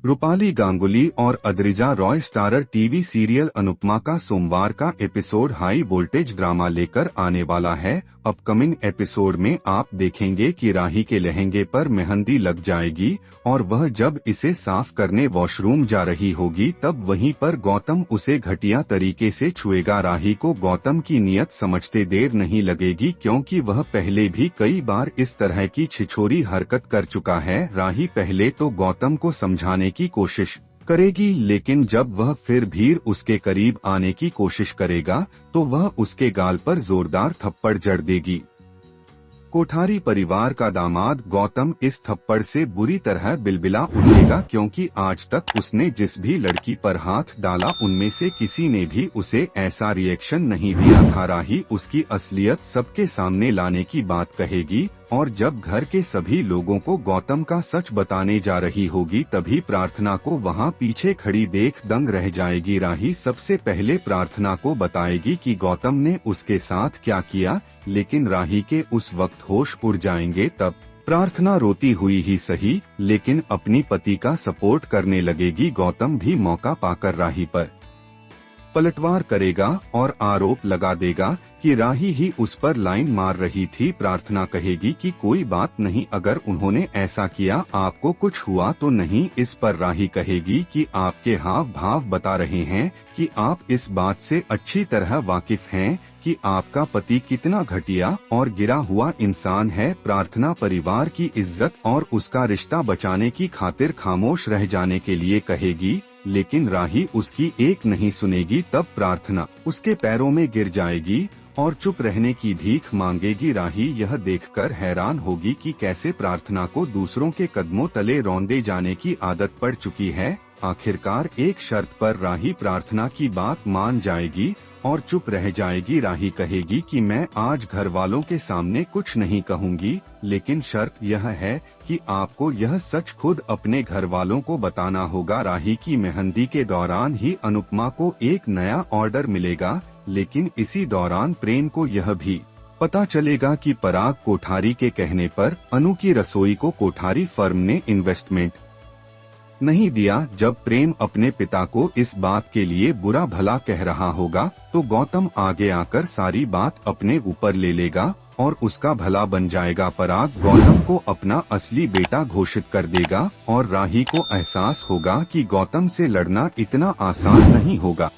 रूपाली गांगुली और Adrija Roy starrer TV serial Anupama का सोमवार का एपिसोड हाई वोल्टेज ड्रामा लेकर आने वाला है। अपकमिंग एपिसोड में आप देखेंगे कि राही के लहंगे पर मेहंदी लग जाएगी और वह जब इसे साफ करने वॉशरूम जा रही होगी तब वहीं पर गौतम उसे घटिया तरीके से छुएगा। राही को गौतम की नियत समझते देर नहीं लगेगी क्योंकि वह पहले भी कई बार इस तरह की छिछोरी हरकत कर चुका है। राही पहले तो गौतम को समझाने की कोशिश करेगी, लेकिन जब वह फिर भी उसके करीब आने की कोशिश करेगा तो वह उसके गाल पर जोरदार थप्पड़ जड़ देगी। कोठारी परिवार का दामाद गौतम इस थप्पड़ से बुरी तरह बिलबिला उठेगा क्योंकि आज तक उसने जिस भी लड़की पर हाथ डाला उनमें से किसी ने भी उसे ऐसा रिएक्शन नहीं दिया था। राही उसकी असलियत सबके सामने लाने की बात कहेगी और जब घर के सभी लोगों को गौतम का सच बताने जा रही होगी तभी प्रार्थना को वहां पीछे खड़ी देख दंग रह जाएगी। राही सबसे पहले प्रार्थना को बताएगी कि गौतम ने उसके साथ क्या किया, लेकिन राही के उस वक्त होश उड़ जाएंगे। तब प्रार्थना रोती हुई ही सही लेकिन अपनी पति का सपोर्ट करने लगेगी। गौतम भी मौका पाकर राही पर पलटवार करेगा और आरोप लगा देगा कि राही ही उस पर लाइन मार रही थी। प्रार्थना कहेगी कि कोई बात नहीं, अगर उन्होंने ऐसा किया आपको कुछ हुआ तो नहीं। इस पर राही कहेगी कि आपके हाव भाव बता रहे हैं कि आप इस बात से अच्छी तरह वाकिफ हैं कि आपका पति कितना घटिया और गिरा हुआ इंसान है। प्रार्थना परिवार की इज्जत और उसका रिश्ता बचाने की खातिर खामोश रह जाने के लिए कहेगी, लेकिन राही उसकी एक नहीं सुनेगी। तब प्रार्थना उसके पैरों में गिर जाएगी और चुप रहने की भीख मांगेगी। राही यह देखकर हैरान होगी कि कैसे प्रार्थना को दूसरों के कदमों तले रौंदे जाने की आदत पड़ चुकी है। आखिरकार एक शर्त पर राही प्रार्थना की बात मान जाएगी और चुप रह जाएगी। राही कहेगी कि मैं आज घर वालों के सामने कुछ नहीं कहूँगी, लेकिन शर्त यह है कि आपको यह सच खुद अपने घर वालों को बताना होगा। राही की मेहंदी के दौरान ही अनुपमा को एक नया ऑर्डर मिलेगा, लेकिन इसी दौरान प्रेम को यह भी पता चलेगा कि पराग कोठारी के कहने पर अनु की रसोई को कोठारी फर्म ने इन्वेस्टमेंट नहीं दिया। जब प्रेम अपने पिता को इस बात के लिए बुरा भला कह रहा होगा तो गौतम आगे आकर सारी बात अपने ऊपर ले लेगा और उसका भला बन जाएगा। पराग गौतम को अपना असली बेटा घोषित कर देगा और राही को एहसास होगा कि गौतम से लड़ना इतना आसान नहीं होगा।